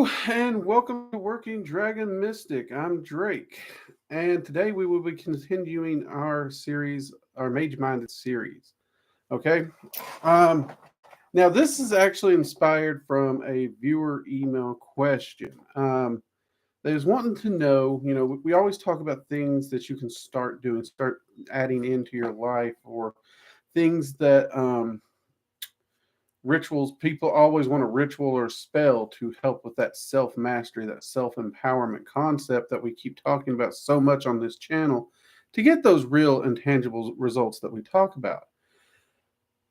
Hello and welcome to Working Dragon Mystic. I'm Drake, and today we will be continuing our series, our Mage Minded series. Okay, um, now this is actually inspired from a viewer email question. They was wanting to know, we always talk about things that you can start doing, start adding into your life, or things that rituals. People always want a ritual or spell to help with that self mastery, that self empowerment concept that we keep talking about so much on this channel to get those real and tangible results that we talk about.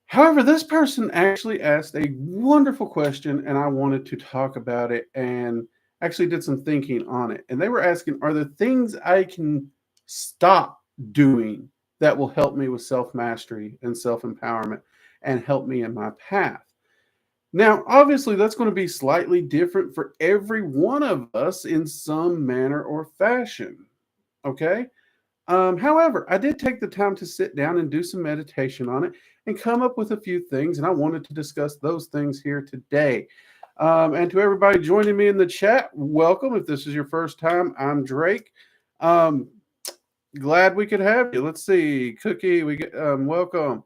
However, this person actually asked a wonderful question, and I wanted to talk about it and actually did some thinking on it. And they were asking, are there things I can stop doing that will help me with self mastery and self empowerment and help me in my path? Now, obviously, that's going to be slightly different for every one of us in some manner or fashion. Okay. However, I did take the time to sit down and do some meditation on it and come up with a few things, and I wanted to discuss those things here today. And to everybody joining me in the chat, welcome. If this is your first time, I'm Drake. Um, Glad we could have you. Let's see, Cookie, we get welcome.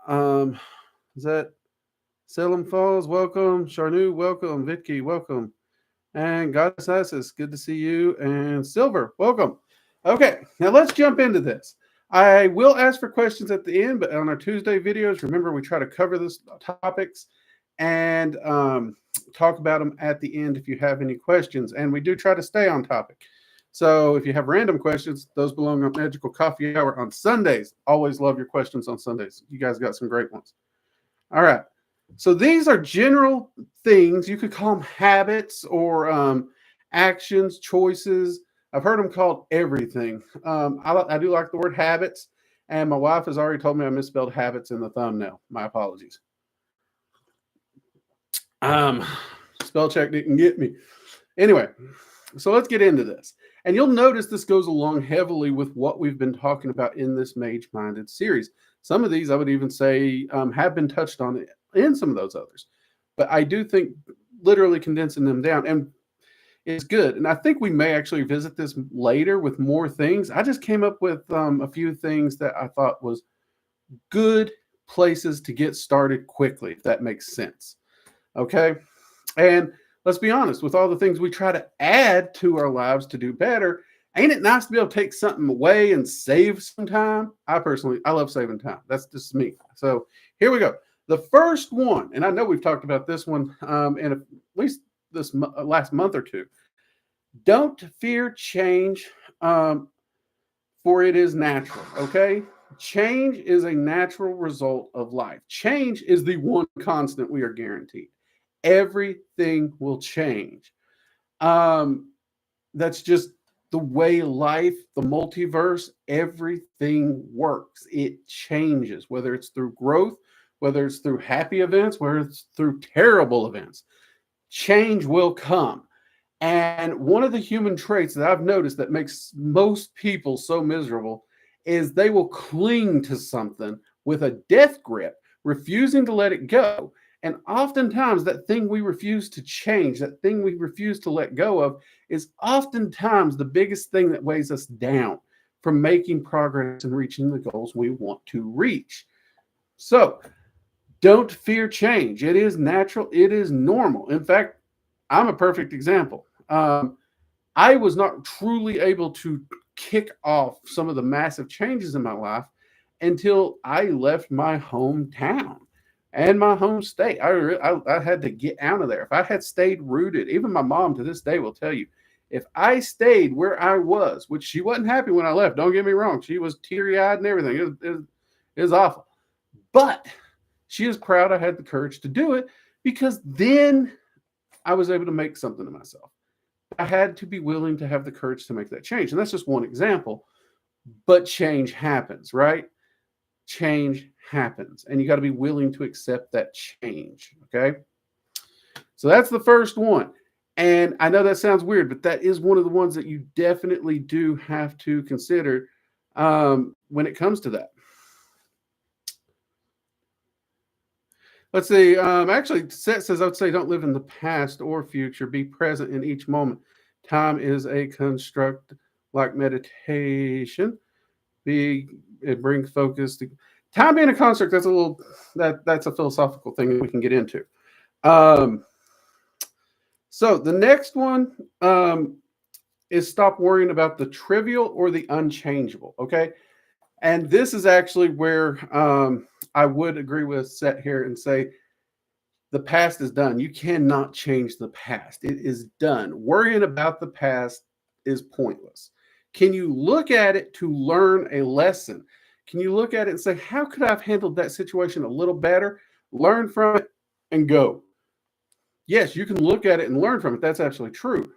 Is that Salem Falls? Welcome, Charnu. Welcome, Vitki. Welcome, and Goddess Isis. Good to see you. And Silver, welcome. Okay, now let's jump into this. I will ask for questions at the end, but on our Tuesday videos, remember we try to cover these topics and talk about them at the end if you have any questions. And we do try to stay on topic. So if you have random questions, those belong on Magical Coffee Hour on Sundays. Always love your questions on Sundays. You guys got some great ones. All right. So these are general things. You could call them habits or actions, choices. I've heard them called everything. I do like the word habits, and my wife has already told me I misspelled habits in the thumbnail. My apologies. Um, Spell check didn't get me. Anyway, so let's get into this. And you'll notice this goes along heavily with what we've been talking about in this Mage Minded series. Some of these I would even say have been touched on in some of those others. But I do think literally condensing them down and is good. And I think we may actually visit this later with more things. I just came up with a few things that I thought was good places to get started quickly, if that makes sense. Okay. And let's be honest, with all the things we try to add to our lives to do better, ain't it nice to be able to take something away and save some time? I love saving time. That's just me. So here we go. The first one, and I know we've talked about this one in at least this last month or two. Don't fear change, for it is natural. Okay. Change is a natural result of life. Change is the one constant we are guaranteed. Everything will change. That's just the way life, the multiverse, everything works. It changes, whether it's through growth, whether it's through happy events, whether it's through terrible events. Change will come. And one of the human traits that I've noticed that makes most people so miserable is they will cling to something with a death grip, refusing to let it go. And oftentimes, that thing we refuse to change, that thing we refuse to let go of, is oftentimes the biggest thing that weighs us down from making progress and reaching the goals we want to reach. So, don't fear change. It is natural, it is normal. In fact, I'm a perfect example. I was not truly able to kick off some of the massive changes in my life until I left my hometown and my home state. I had to get out of there. If I had stayed rooted, even my mom to this day will tell you, if I stayed where I was, which she wasn't happy when I left, don't get me wrong, she was teary-eyed and everything. It was awful. But she is proud I had the courage to do it because then I was able to make something of myself. I had to be willing to have the courage to make that change. And that's just one example. But change happens, right? Change happens. And you got to be willing to accept that change. Okay. So that's the first one. And I know that sounds weird, but that is one of the ones that you definitely do have to consider when it comes to that. Let's see. Actually, Set says, I would say don't live in the past or future. Be present in each moment. Time is a construct like meditation. It brings focus to time being a construct. That's a philosophical thing that we can get into. Um, so the next one is stop worrying about the trivial or the unchangeable. Okay, and this is actually where I would agree with Set here and say the past is done. You cannot change the past. It is done. Worrying about the past is pointless. Can you look at it to learn a lesson? Can you look at it and say, how could I have handled that situation a little better? Learn from it and go. Yes, you can look at it and learn from it. That's absolutely true.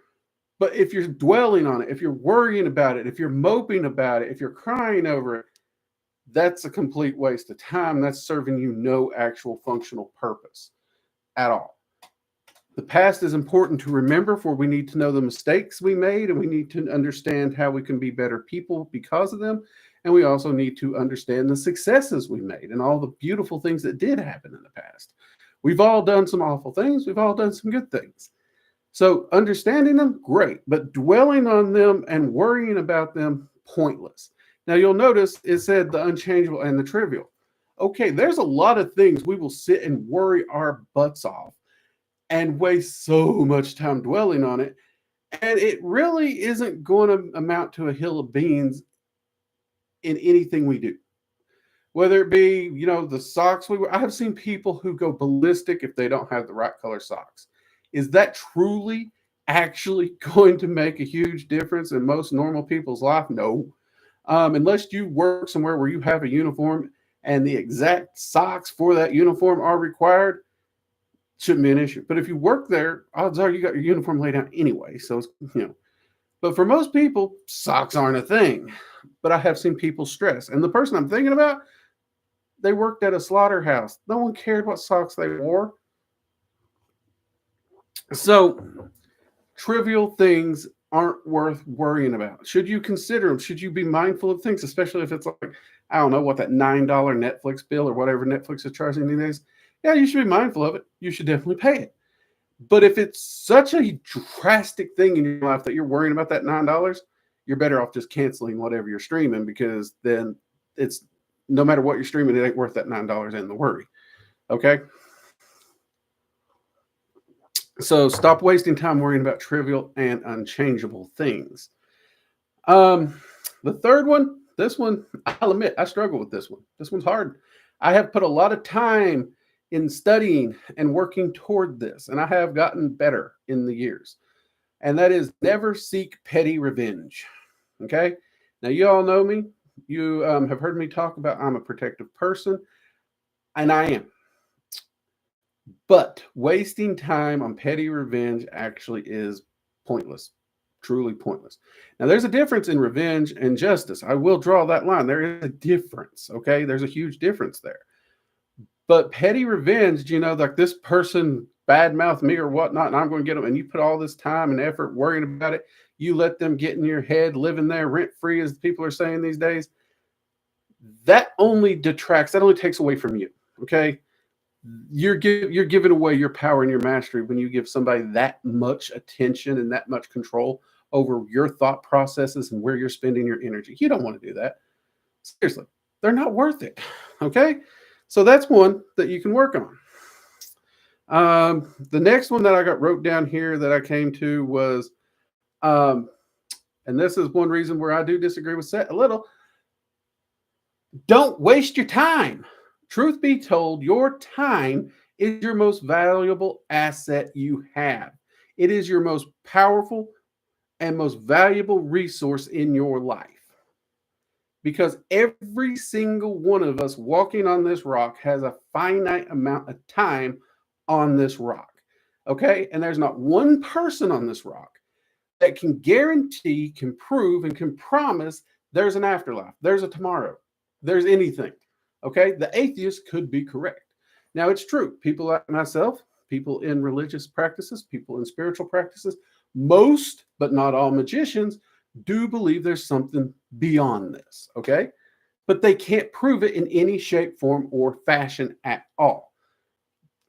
But if you're dwelling on it, if you're worrying about it, if you're moping about it, if you're crying over it, that's a complete waste of time. That's serving you no actual functional purpose at all. The past is important to remember, for we need to know the mistakes we made, and we need to understand how we can be better people because of them. And we also need to understand the successes we made and all the beautiful things that did happen in the past. We've all done some awful things. We've all done some good things. So understanding them, great, but dwelling on them and worrying about them, pointless. Now you'll notice it said the unchangeable and the trivial. Okay, there's a lot of things we will sit and worry our butts off and waste so much time dwelling on it. And it really isn't going to amount to a hill of beans in anything we do. Whether it be, the socks we wear. I have seen people who go ballistic if they don't have the right color socks. Is that truly actually going to make a huge difference in most normal people's life? No. Unless you work somewhere where you have a uniform and the exact socks for that uniform are required, shouldn't be an issue. But if you work there, odds are you got your uniform laid out anyway. So it's. But for most people, socks aren't a thing. But I have seen people stress. And the person I'm thinking about, they worked at a slaughterhouse. No one cared what socks they wore. So trivial things aren't worth worrying about. Should you consider them? Should you be mindful of things, especially if it's like, I don't know, what that $9 Netflix bill or whatever Netflix is charging these days? Yeah, you should be mindful of it. You should definitely pay it. But if it's such a drastic thing in your life that you're worrying about that $9, you're better off just canceling whatever you're streaming, because then it's no matter what you're streaming, it ain't worth that $9 and the worry. Okay? So stop wasting time worrying about trivial and unchangeable things. The third one, this one, I'll admit, I struggle with this one. This one's hard. I have put a lot of time in studying and working toward this, and I have gotten better in the years. And that is never seek petty revenge. Okay? Now, you all know me. You have heard me talk about I'm a protective person, and I am. But wasting time on petty revenge actually is pointless, truly pointless. Now, there's a difference in revenge and justice. I will draw that line. There is a difference, okay? There's a huge difference there. But petty revenge, like this person badmouthed me or whatnot, and I'm going to get them, and you put all this time and effort worrying about it. You let them get in your head, living there rent-free, as people are saying these days. That only detracts, that only takes away from you, okay? You're giving away your power and your mastery when you give somebody that much attention and that much control over your thought processes and where you're spending your energy. You don't want to do that. Seriously, they're not worth it, okay? So that's one that you can work on. The next one that I got wrote down here that I came to was, and this is one reason where I do disagree with Seth a little, don't waste your time. Truth be told, your time is your most valuable asset you have. It is your most powerful and most valuable resource in your life. Because every single one of us walking on this rock has a finite amount of time on this rock. Okay? And there's not one person on this rock that can guarantee, can prove, and can promise there's an afterlife, there's a tomorrow, there's anything. Okay? The atheist could be correct. Now, it's true. People like myself, people in religious practices, people in spiritual practices, most, but not all magicians, do believe there's something beyond this, okay? But they can't prove it in any shape, form, or fashion at all.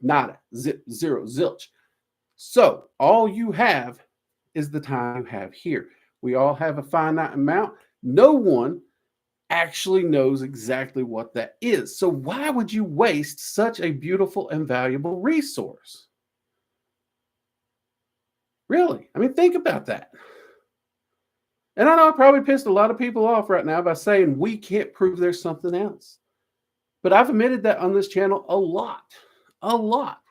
nada, zip, zero, zilch. So all you have is the time you have here. We all have a finite amount. No one actually knows exactly what that is. So why would you waste such a beautiful and valuable resource? Really? I mean, think about that. And I know I probably pissed a lot of people off right now by saying we can't prove there's something else. But I've admitted that on this channel a lot, a lot.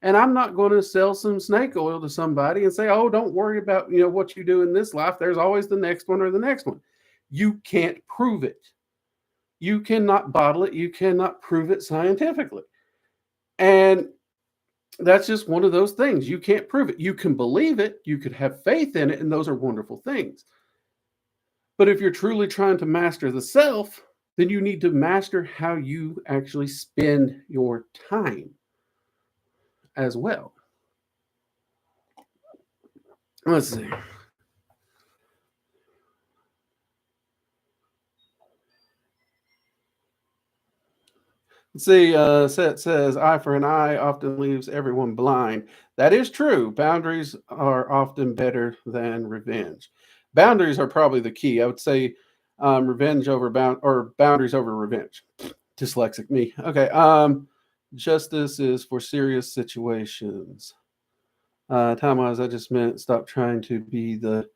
And I'm not going to sell some snake oil to somebody and say, oh, don't worry about, what you do in this life. There's always the next one or the next one. You can't prove it. You cannot bottle it. You cannot prove it scientifically. And that's just one of those things. You can't prove it. You can believe it. You could have faith in it. And those are wonderful things. But if you're truly trying to master the self, then you need to master how you actually spend your time as well. Let's see. Let's see, Seth says, eye for an eye often leaves everyone blind. That is true. Boundaries are often better than revenge. Boundaries are probably the key. I would say revenge over boundaries over revenge. Dyslexic me. Okay. Justice is for serious situations. Time-wise, I just meant stop trying to be the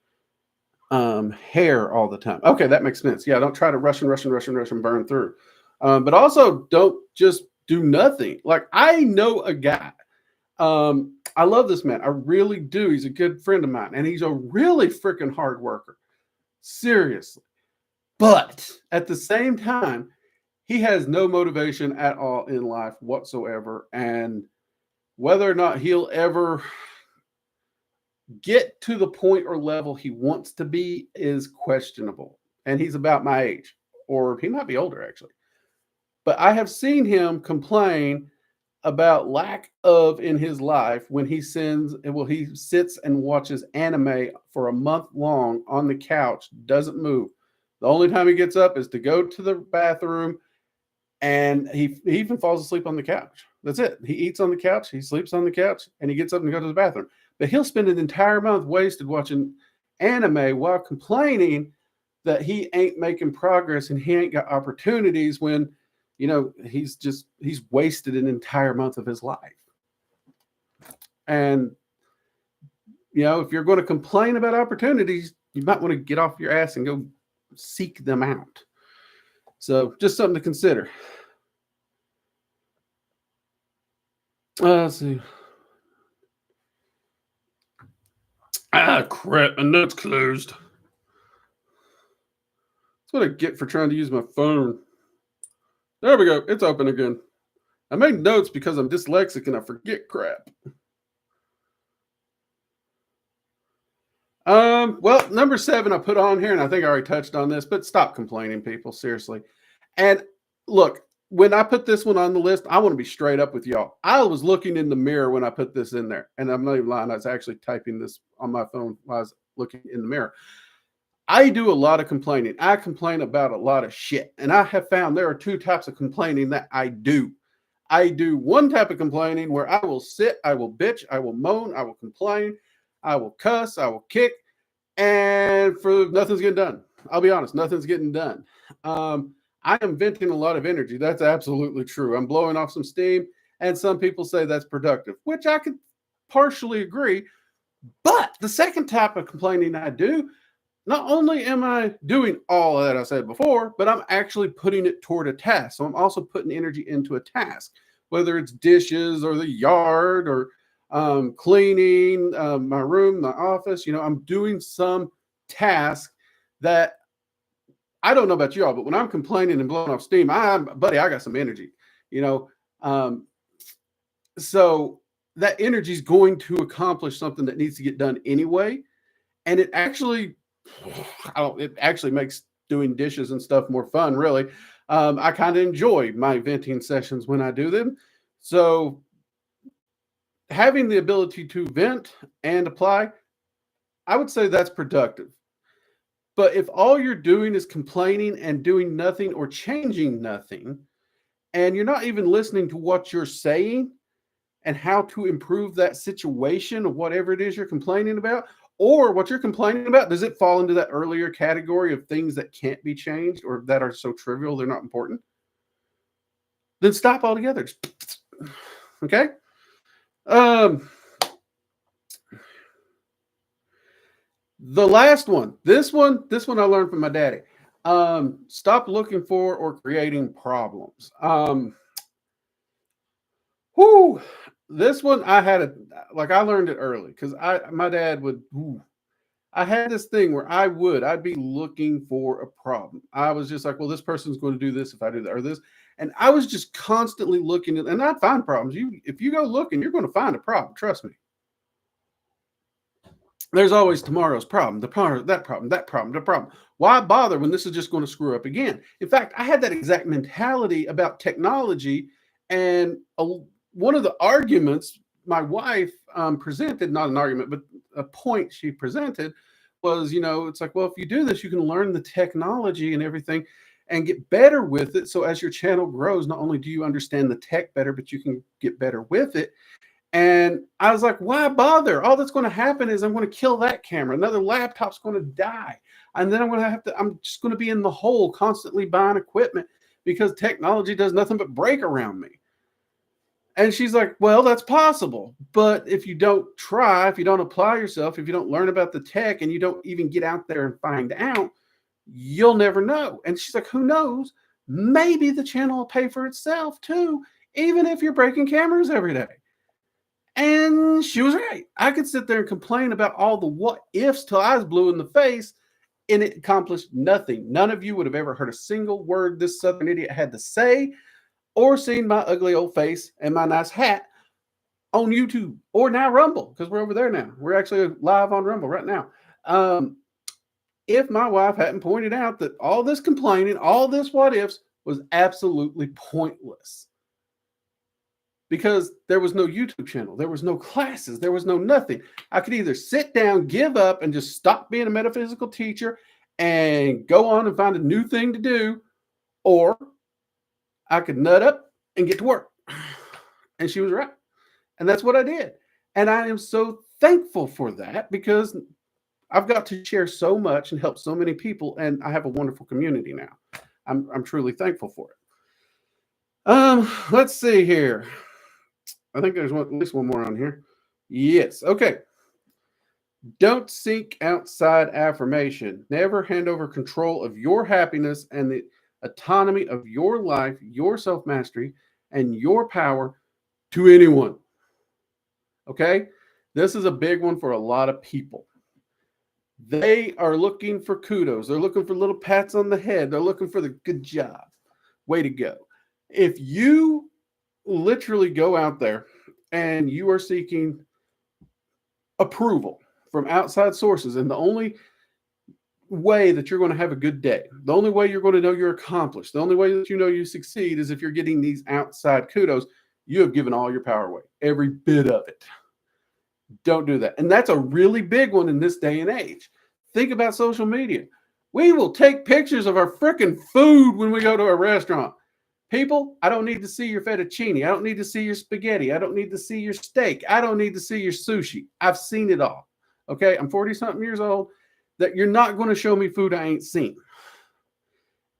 hair all the time. Okay, that makes sense. Yeah, don't try to rush and burn through. But also don't just do nothing. Like I know a guy. I love this man. I really do. He's a good friend of mine, and he's a really freaking hard worker. Seriously. But at the same time, he has no motivation at all in life whatsoever. And whether or not he'll ever get to the point or level he wants to be is questionable. And he's about my age, or he might be older actually. But I have seen him complain about lack of in his life when he sits and watches anime for a month long on the couch, doesn't move. The only time he gets up is to go to the bathroom, and he even falls asleep on the couch. That's it. He eats on the couch, he sleeps on the couch, and he gets up and goes to the bathroom. But he'll spend an entire month wasted watching anime while complaining that he ain't making progress and he ain't got opportunities when he's wasted an entire month of his life. And, if you're going to complain about opportunities, you might want to get off your ass and go seek them out. So just something to consider. Let's see. Crap, my note's closed. That's what I get for trying to use my phone. There we go. It's open again. I made notes because I'm dyslexic and I forget crap. Well, number 7 I put on here, and I think I already touched on this, but stop complaining, people. Seriously. And look, when I put this one on the list, I want to be straight up with y'all. I was looking in the mirror when I put this in there, and I'm not even lying. I was actually typing this on my phone while I was looking in the mirror. I do a lot of complaining. I complain about a lot of shit. And I have found there are 2 types of complaining that I do. I do one type of complaining where I will sit, I will bitch, I will moan, I will complain, I will cuss, I will kick, and nothing's getting done. I'll be honest, nothing's getting done. I am venting a lot of energy. That's absolutely true. I'm blowing off some steam, and some people say that's productive, which I could partially agree. But the second type of complaining I do, not only am I doing all that I said before, but I'm actually putting it toward a task. So I'm also putting energy into a task, whether it's dishes or the yard or cleaning my room, my office. I'm doing some task that I don't know about y'all, but when I'm complaining and blowing off steam, I got some energy, so that energy is going to accomplish something that needs to get done anyway. And it actually makes doing dishes and stuff more fun, really. I kind of enjoy my venting sessions when I do them. So having the ability to vent and apply, I would say that's productive. But if all you're doing is complaining and doing nothing or changing nothing, and you're not even listening to what you're saying, and how to improve that situation or whatever it is you're complaining about, or what you're complaining about, does it fall into that earlier category of things that can't be changed or that are so trivial they're not important? Then stop altogether. Okay? Um, the last one. This one I learned from my daddy. Stop looking for or creating problems. Whoo, this one I had I learned it early because my dad would. I had this thing where I'd be looking for a problem. I was just like, well, this person's going to do this if I do that or this, and I was just constantly looking at, and I'd find problems. If you go looking, you're going to find a problem. Trust me. There's always tomorrow's problem, the problem, that problem, that problem, the problem. Why bother when this is just going to screw up again? In fact, I had that exact mentality about technology, and one of the arguments my wife presented, not an argument, but a point she presented was, it's like, well, if you do this, you can learn the technology and everything and get better with it. So as your channel grows, not only do you understand the tech better, but you can get better with it. And I was like, why bother? All that's going to happen is I'm going to kill that camera. Another laptop's going to die. And then I'm just going to be in the hole constantly buying equipment because technology does nothing but break around me. And she's like, well, that's possible. But if you don't try, if you don't apply yourself, if you don't learn about the tech and you don't even get out there and find out, you'll never know. And she's like, who knows? Maybe the channel will pay for itself too, even if you're breaking cameras every day. And she was right. I could sit there and complain about all the what ifs till I was blue in the face, and it accomplished nothing. None of you would have ever heard a single word this Southern idiot had to say, or seen my ugly old face and my nice hat on YouTube or now Rumble, because we're over there now. We're actually live on Rumble right now. If my wife hadn't pointed out that all this complaining, all this what ifs was absolutely pointless. Because there was no YouTube channel, there was no classes, there was no nothing. I could either sit down, give up, and just stop being a metaphysical teacher and go on and find a new thing to do, or I could nut up and get to work. And she was right. And that's what I did. And I am so thankful for that because I've got to share so much and help so many people, and I have a wonderful community now. I'm truly thankful for it. Let's see here. I think there's at least one more on here. Yes. Okay. Don't seek outside affirmation. Never hand over control of your happiness and the autonomy of your life, your self-mastery, and your power to anyone. Okay? This is a big one for a lot of people. They are looking for kudos. They're looking for little pats on the head. They're looking for the good job. Way to go. If you literally go out there and you are seeking approval from outside sources, and the only way that you're going to have a good day, the only way you're going to know you're accomplished, the only way that you know you succeed is if you're getting these outside kudos, you have given all your power away, every bit of it. Don't do that. And that's a really big one in this day and age. Think about social media. We will take pictures of our freaking food when we go to a restaurant. People, I don't need to see your fettuccine. I don't need to see your spaghetti. I don't need to see your steak. I don't need to see your sushi. I've seen it all. Okay, I'm 40-something years old. That you're not going to show me food I ain't seen.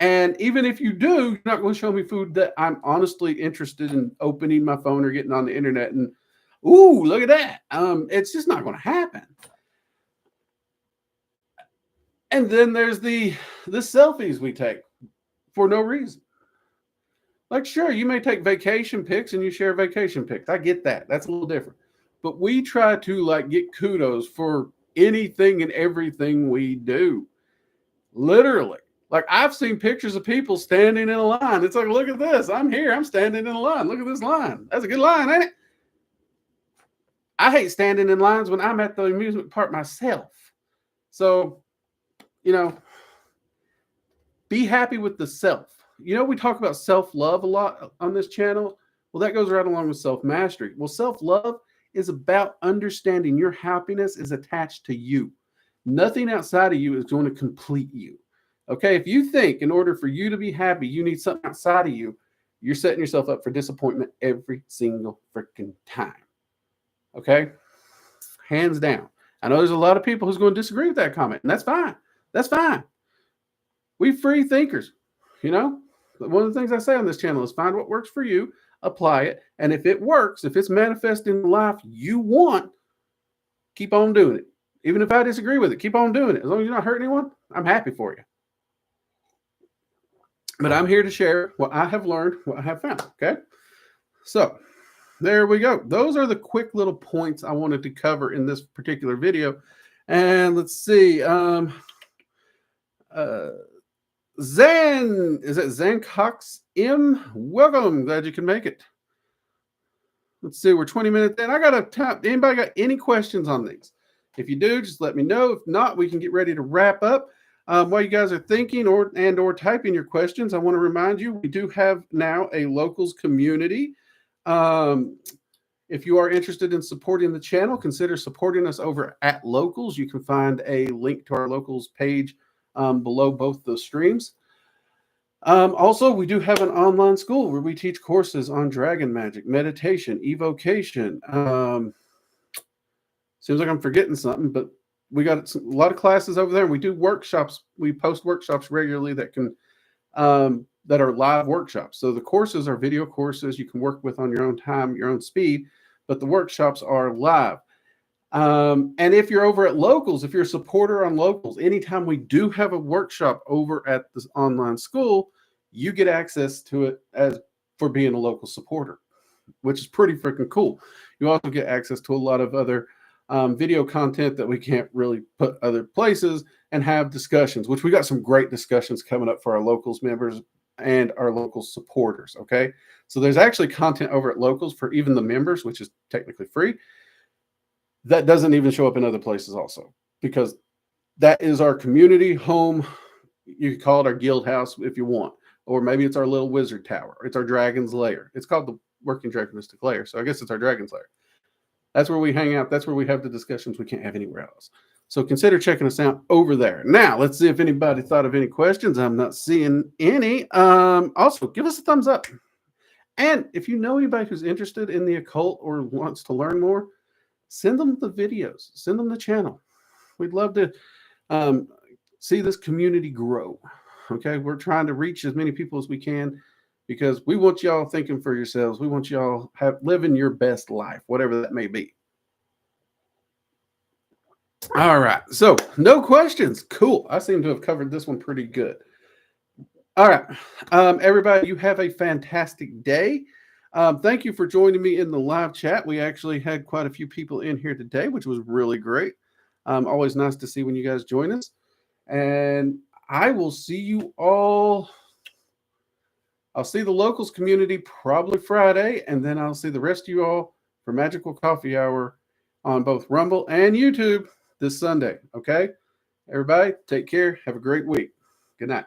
And even if you do, you're not going to show me food that I'm honestly interested in opening my phone or getting on the internet and, ooh, look at that. It's just not going to happen. And then there's the selfies we take for no reason. Like, sure, you may take vacation pics and you share vacation pics. I get that. That's a little different. But we try to get kudos for anything and everything we do. Literally. Like, I've seen pictures of people standing in a line. It's like, look at this. I'm here. I'm standing in a line. Look at this line. That's a good line, ain't it? I hate standing in lines when I'm at the amusement park myself. So, be happy with the self. We talk about self-love a lot on this channel. Well, that goes right along with self-mastery. Well, self-love is about understanding your happiness is attached to you. Nothing outside of you is going to complete you. Okay, if you think in order for you to be happy, you need something outside of you, you're setting yourself up for disappointment every single freaking time. Okay? Hands down. I know there's a lot of people who's going to disagree with that comment, and that's fine. That's fine. We free thinkers, you know? One of the things I say on this channel is find what works for you, apply it, and if it works, if it's manifesting the life you want, keep on doing it. Even if I disagree with it, keep on doing it. As long as you're not hurting anyone, I'm happy for you. But I'm here to share what I have learned, what I have found, okay? So there we go. Those are the quick little points I wanted to cover in this particular video. And let's see. Zan, is it Zancox M? Welcome. Glad you can make it. Let's see. We're 20 minutes in. I got a time. Anybody got any questions on these? If you do, just let me know. If not, we can get ready to wrap up. While you guys are thinking or typing your questions, I want to remind you we do have now a locals community. If you are interested in supporting the channel, consider supporting us over at Locals. You can find a link to our Locals page below both those streams. Also, we do have an online school where we teach courses on dragon magic, meditation, evocation. Seems like I'm forgetting something, but we got a lot of classes over there. We do workshops. We post workshops regularly that can that are live workshops. So the courses are video courses you can work with on your own time, your own speed, but the workshops are live. And if you're over at Locals, if you're a supporter on Locals, anytime we do have a workshop over at this online school, you get access to it as for being a local supporter, which is pretty freaking cool. You also get access to a lot of other video content that we can't really put other places and have discussions, which we got some great discussions coming up for our Locals members and our local supporters. Okay. So there's actually content over at Locals for even the members, which is technically free. That doesn't even show up in other places also, because that is our community home. You can call it our guild house if you want, or maybe it's our little wizard tower. It's our dragon's lair. It's called the Working Dragon Mystic Lair. So I guess it's our dragon's lair. That's where we hang out. That's where we have the discussions we can't have anywhere else. So consider checking us out over there. Now, let's see if anybody thought of any questions. I'm not seeing any. Also, give us a thumbs up. And if you know anybody who's interested in the occult or wants to learn more, send them the videos. Send them the channel. We'd love to see this community grow. Okay, we're trying to reach as many people as we can, because we want y'all thinking for yourselves. We want y'all living your best life, whatever that may be. All right. So no questions. Cool. I seem to have covered this one pretty good. All right. Everybody, you have a fantastic day. Thank you for joining me in the live chat. We actually had quite a few people in here today, which was really great. Always nice to see when you guys join us. And I will see you all. I'll see the Locals community probably Friday, and then I'll see the rest of you all for Magical Coffee Hour on both Rumble and YouTube this Sunday. Okay? Everybody, take care. Have a great week. Good night.